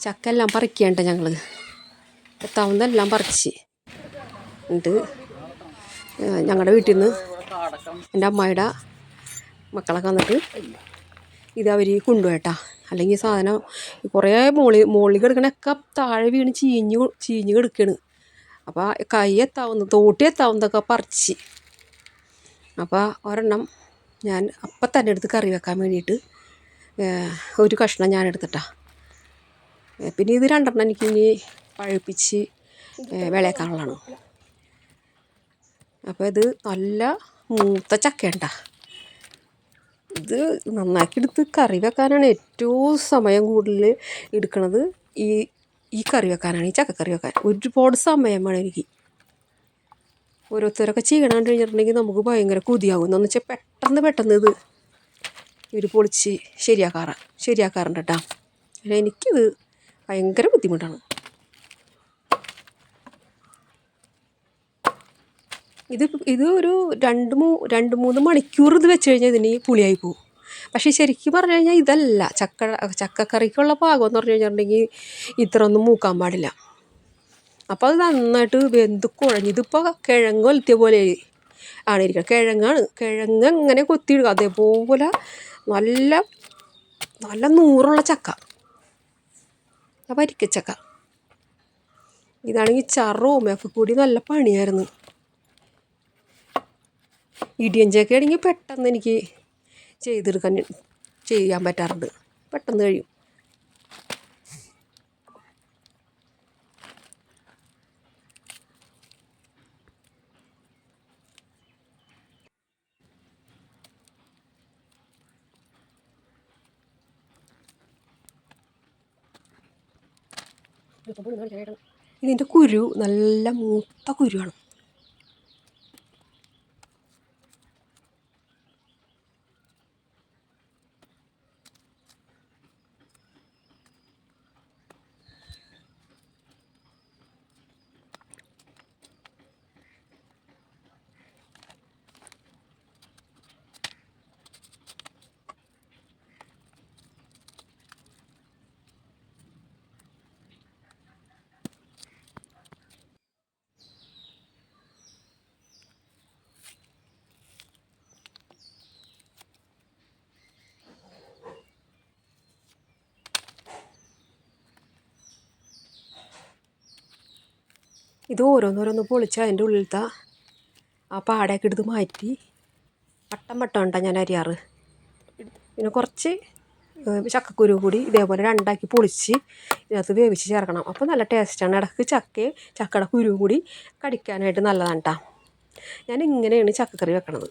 ചക്ക എല്ലാം പറിക്കേണ്ട ഞങ്ങൾ എത്താവുന്നതെല്ലാം പറിച്ച് എന്നിട്ട് ഞങ്ങളുടെ വീട്ടിൽ നിന്ന് എൻ്റെ അമ്മായിയുടെ മക്കളൊക്കെ വന്നിട്ട് ഇതവർ കൊണ്ടുപോയിട്ടാ. അല്ലെങ്കിൽ സാധനം കുറേ മുകളിൽ കിടക്കണൊക്കെ താഴെ വീണ് ചീഞ്ഞ് കിടക്കുകയാണ്. അപ്പോൾ കൈ തോട്ടി എത്താവുന്നതൊക്കെ പറിച്ച്. അപ്പോൾ ഒരെണ്ണം ഞാൻ അപ്പം തന്നെ എടുത്ത് കറി വെക്കാൻ വേണ്ടിയിട്ട് ഒരു കഷ്ണം ഞാൻ എടുത്തിട്ടാ. പിന്നെ ഇത് രണ്ടെണ്ണം എനിക്കിനി പഴുപ്പിച്ച് വിളയേക്കാനുള്ളതാണ്. അപ്പോൾ ഇത് നല്ല മൂത്ത ചക്കയുണ്ട. ഇത് നന്നാക്കി എടുത്ത് കറി വെക്കാനാണ് ഏറ്റവും സമയം കൂടുതൽ എടുക്കുന്നത്. ഈ കറി വെക്കാനാണ്, ഈ ചക്കക്കറി വെക്കാൻ ഒരുപാട് സമയം വേണം എനിക്ക്. ഓരോരുത്തരൊക്കെ ചെയ്യണം കഴിഞ്ഞിട്ടുണ്ടെങ്കിൽ നമുക്ക് ഭയങ്കര കൊതിയാകും. എന്ന് വെച്ചാൽ പെട്ടെന്ന് ഇത് ഇവർ പൊളിച്ച് ശരിയാക്കാറുണ്ട് കേട്ടോ. എനിക്കിത് ഭയങ്കര ബുദ്ധിമുട്ടാണ്. ഇത് ഒരു 2-3 മണിക്കൂർ ഇത് വെച്ച് കഴിഞ്ഞാൽ ഇതിന് പുളിയായി പോകും. പക്ഷേ ശരിക്കും പറഞ്ഞു കഴിഞ്ഞാൽ ഇതല്ല ചക്കക്കറിക്കുള്ള പാകം എന്ന് പറഞ്ഞു കഴിഞ്ഞിട്ടുണ്ടെങ്കിൽ ഇത്രയൊന്നും മൂക്കാൻ പാടില്ല. അപ്പോൾ അത് നന്നായിട്ട് വെന്ത് കുഴഞ്ഞ് ഇതിപ്പോൾ കിഴങ്ങ് കൊലത്തിയ പോലെ ആണ് ഇരിക്കുന്നത്. കിഴങ്ങ് അങ്ങനെ കൊത്തിയിടുക. അതേപോലെ നല്ല നൂറുള്ള ചക്ക, വരിക്കച്ചക്ക. ഇതാണെങ്കിൽ ചറവും ഒക്കെ കൂടി നല്ല പണിയായിരുന്നു. ഇടിയൻ ചക്കയാണെങ്കിൽ പെട്ടെന്ന് എനിക്ക് ചെയ്യാൻ പറ്റാറുണ്ട്, പെട്ടെന്ന് കഴിയും. ഇതിൻ്റെ കുരു നല്ല മൂത്ത കുരുവാണ്. ഇത് ഓരോന്നോരോന്ന് പൊളിച്ച് അതിൻ്റെ ഉള്ളിലത്തെ ആ പാടയൊക്കെ എടുത്ത് മാറ്റി വട്ടം ഉണ്ടാ ഞാൻ അരിയാറ്. പിന്നെ കുറച്ച് ചക്കക്കുരു കൂടി ഇതേപോലെ രണ്ടാക്കി പൊളിച്ച് ഇതിനകത്ത് വേവിച്ച് ചേർക്കണം. അപ്പോൾ നല്ല ടേസ്റ്റാണ്. ഇടയ്ക്ക് ചക്കയുടെ കുരു കൂടി കടിക്കാനായിട്ട് നല്ലതാണ് കേട്ടോ. ഞാൻ ഇങ്ങനെയാണ് ചക്കക്കറി വെക്കണത്.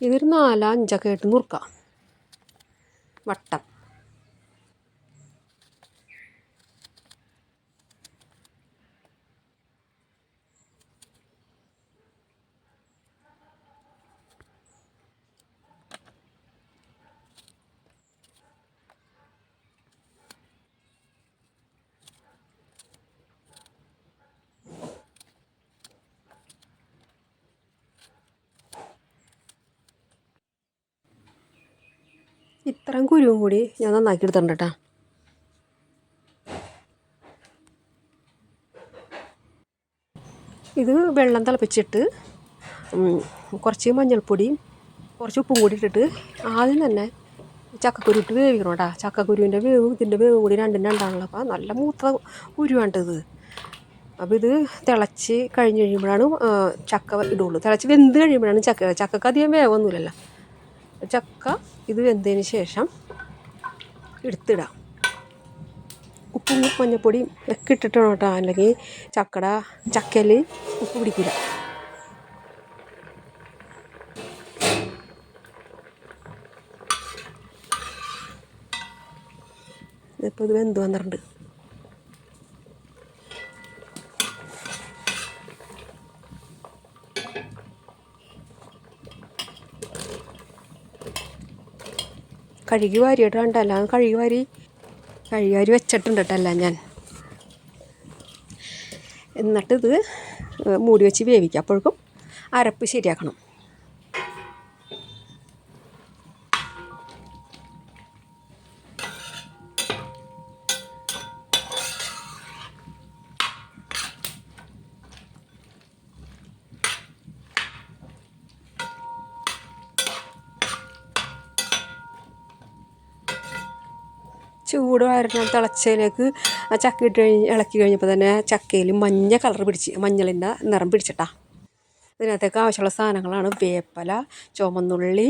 ഇതൊരു 4-5 ആയിട്ട് നുറുക്കാം വട്ടം. ഇത്രയും കുരുവും കൂടി ഞാൻ നന്നാക്കി എടുത്തിട്ടുണ്ട് കേട്ടോ. ഇത് വെള്ളം തിളപ്പിച്ചിട്ട് കുറച്ച് മഞ്ഞൾപ്പൊടിയും കുറച്ച് ഉപ്പും കൂടി ഇട്ടിട്ട് ആദ്യം തന്നെ ചക്കക്കുരു ഇട്ട് വേവിക്കണം കേട്ടോ. ചക്കക്കുരുവിൻ്റെ വേവും ഇതിൻ്റെ വേവും കൂടി രണ്ടാണല്ലോ. അപ്പോൾ നല്ല മൂത്ത കുരുവാണിത്. അപ്പോൾ ഇത് തിളച്ച് കഴിഞ്ഞ് കഴിയുമ്പോഴാണ് ചക്ക ഇടുള്ളൂ. തിളച്ച് വെന്ത് കഴിയുമ്പോഴാണ് ചക്കക്ക് അധികം വേവൊന്നുമില്ലല്ലോ. ചക്ക ഇത് വെന്തതിന് ശേഷം എടുത്തിടാം. ഉപ്പും മഞ്ഞപ്പൊടിയും ഒക്കെ ഇട്ടിട്ടാണ് കേട്ടോ. അല്ലെങ്കിൽ ചക്കയിൽ ഉപ്പ് പിടിക്കില്ല. ഇപ്പോൾ ഇത് വെന്ത് വന്നിട്ടുണ്ട്. കഴുകി വാരിയിട്ട് കണ്ടല്ല, കഴുകി വാരി വെച്ചിട്ടുണ്ട് കേട്ടല്ല ഞാൻ. എന്നിട്ടിത് മൂടി വെച്ച് വേവിക്കാം. അപ്പോഴേക്കും അരപ്പ് ശരിയാക്കണം. ചൂട് വരണം തിളച്ചതിലേക്ക് ആ ചക്ക ഇട്ട് ഇളക്കി കഴിഞ്ഞപ്പോൾ തന്നെ ചക്കയിൽ മഞ്ഞ കളർ പിടിച്ച്, മഞ്ഞളിൻ്റെ നിറം പിടിച്ചിട്ടാ. ഇതിനകത്തേക്ക് ആവശ്യമുള്ള സാധനങ്ങളാണ് വേപ്പില, ചുവന്നുള്ളി,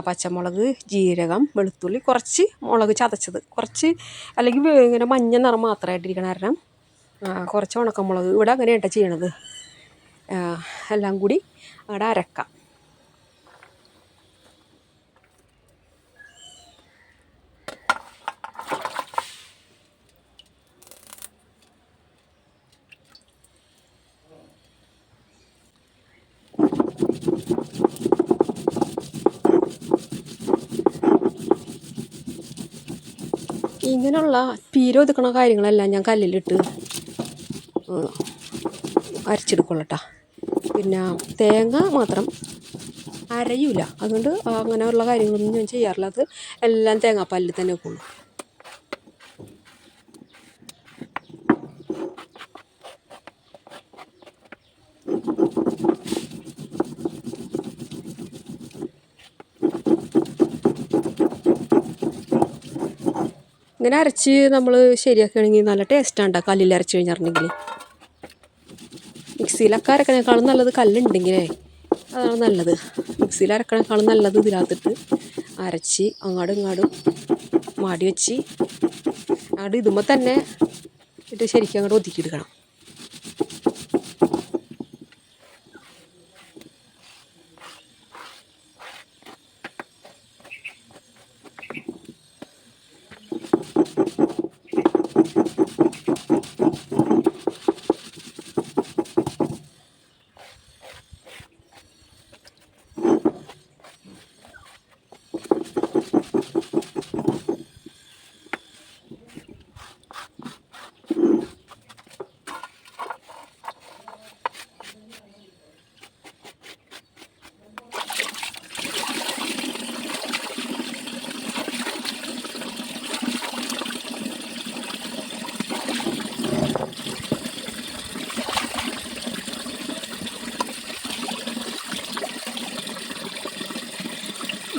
പച്ചമുളക്, ജീരകം, വെളുത്തുള്ളി, കുറച്ച് മുളക് ചതച്ചത്, കുറച്ച് അല്ലെങ്കിൽ ഇങ്ങനെ മഞ്ഞ നിറം മാത്രമായിട്ടിരിക്കണം. കാരണം കുറച്ച് ഉണക്കമുളക്, ഇവിടെ അങ്ങനെയായിട്ടാണ് ചെയ്യണത്. എല്ലാം കൂടി അവിടെ അരക്കാം. ഇങ്ങനെയുള്ള പീര ഒതുക്കണ കാര്യങ്ങളെല്ലാം ഞാൻ കല്ലിലിട്ട് അരച്ചെടുക്കൊള്ളട്ടാ. പിന്നെ തേങ്ങ മാത്രം അരയൂല, അതുകൊണ്ട് അങ്ങനെയുള്ള കാര്യങ്ങളൊന്നും ഞാൻ ചെയ്യാറില്ല. അത് എല്ലാം തേങ്ങാപ്പാലിൽ തന്നെ വെക്കുള്ളൂ. ഇങ്ങനെ അരച്ച് നമ്മൾ ശരിയാക്കുകയാണെങ്കിൽ നല്ല ടേസ്റ്റാണ് കേട്ടോ. കല്ലിൽ അരച്ച് കഴിഞ്ഞിട്ടുണ്ടെങ്കിൽ മിക്സിയിലൊക്കെ അരക്കണേക്കാളും നല്ലത് കല്ലുണ്ടെങ്കിലേ അതാണ് നല്ലത്. മിക്സിയിൽ അരക്കണേക്കാളും നല്ലത് ഇതിനകത്തിട്ട് അരച്ച് അങ്ങോട്ടും ഇങ്ങോട്ടും മാടി വെച്ച് അങ്ങോട്ട് ഇതുമ്പോൾ തന്നെ ഇട്ട് ശരിക്കും അങ്ങോട്ട് ഒതുക്കിയെടുക്കണം.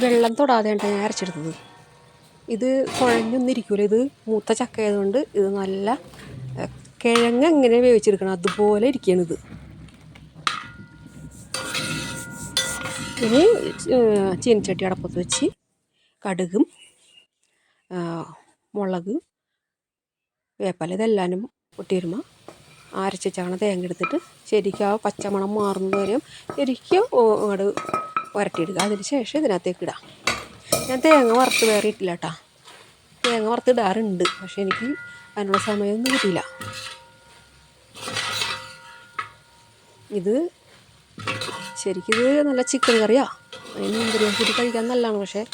വെള്ളം തൊടാതെയാണ് ഞാൻ അരച്ചെടുത്തത്. ഇത് കുഴഞ്ഞൊന്നും ഇരിക്കില്ല. ഇത് മൂത്ത ചക്ക ആയതുകൊണ്ട് ഇത് നല്ല കിഴങ്ങ് എങ്ങനെ വേവിച്ചെടുക്കണം അതുപോലെ ഇരിക്കുകയാണിത്. ഇനി ചീനച്ചട്ടി അടപ്പത്ത് വെച്ച് കടുകും മുളക്, വേപ്പില ഇതെല്ലാനും പൊട്ടി വരുമ്പോൾ അരച്ചാണ് തേങ്ങ എടുത്തിട്ട് ശരിക്കും ആ പച്ചമണം മാറുന്നത് വരെയും ശരിക്കും അങ്ങോട്ട് വരട്ടിയെടുക്കുക. അതിന് ശേഷം ഇതിനകത്തേക്ക് ഇടാം. ഞാൻ തേങ്ങ വറുത്ത് വേറെ ഇട്ടില്ല കേട്ടോ. തേങ്ങ വറുത്ത് ഇടാറുണ്ട്, പക്ഷെ എനിക്ക് അതിനുള്ള സമയമൊന്നും കിട്ടിയില്ല. ഇത് ശരിക്കും ഇത് നല്ല ചിക്കൻ കറിയാണ്. അതിന് മീൻകറിയും കൂട്ടി കഴിക്കാൻ നല്ലതാണ്. പക്ഷേ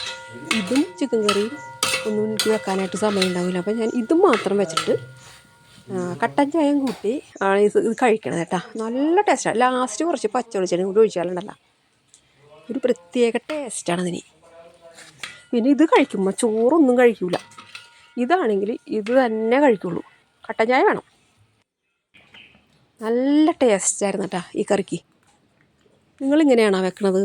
ഇതും ചിക്കൻ കറിയും ഒന്നും എനിക്ക് വെക്കാനായിട്ട് സമയം ഉണ്ടാവില്ല. അപ്പം ഞാൻ ഇതും മാത്രം വെച്ചിട്ട് കട്ടൻ ചായയും കൂട്ടി ആണ് ഇത് കഴിക്കണത് കേട്ടോ. നല്ല ടേസ്റ്റാണ്. ലാസ്റ്റ് കുറച്ച് പച്ചവെളിച്ചെണ്ണയും കൂടി ഒഴിച്ചാലുണ്ടല്ലോ ഒരു പ്രത്യേക ടേസ്റ്റാണ് അതിന്. പിന്നെ ഇത് കഴിക്കുമ്പോൾ ചോറൊന്നും കഴിക്കില്ല. ഇതാണെങ്കിൽ ഇത് തന്നെ കഴിക്കുള്ളൂ. കട്ടൻ ചായ വേണം. നല്ല ടേസ്റ്റായിരുന്നു കേട്ടോ ഈ കറിക്ക്. നിങ്ങളിങ്ങനെയാണോ വെക്കണത്?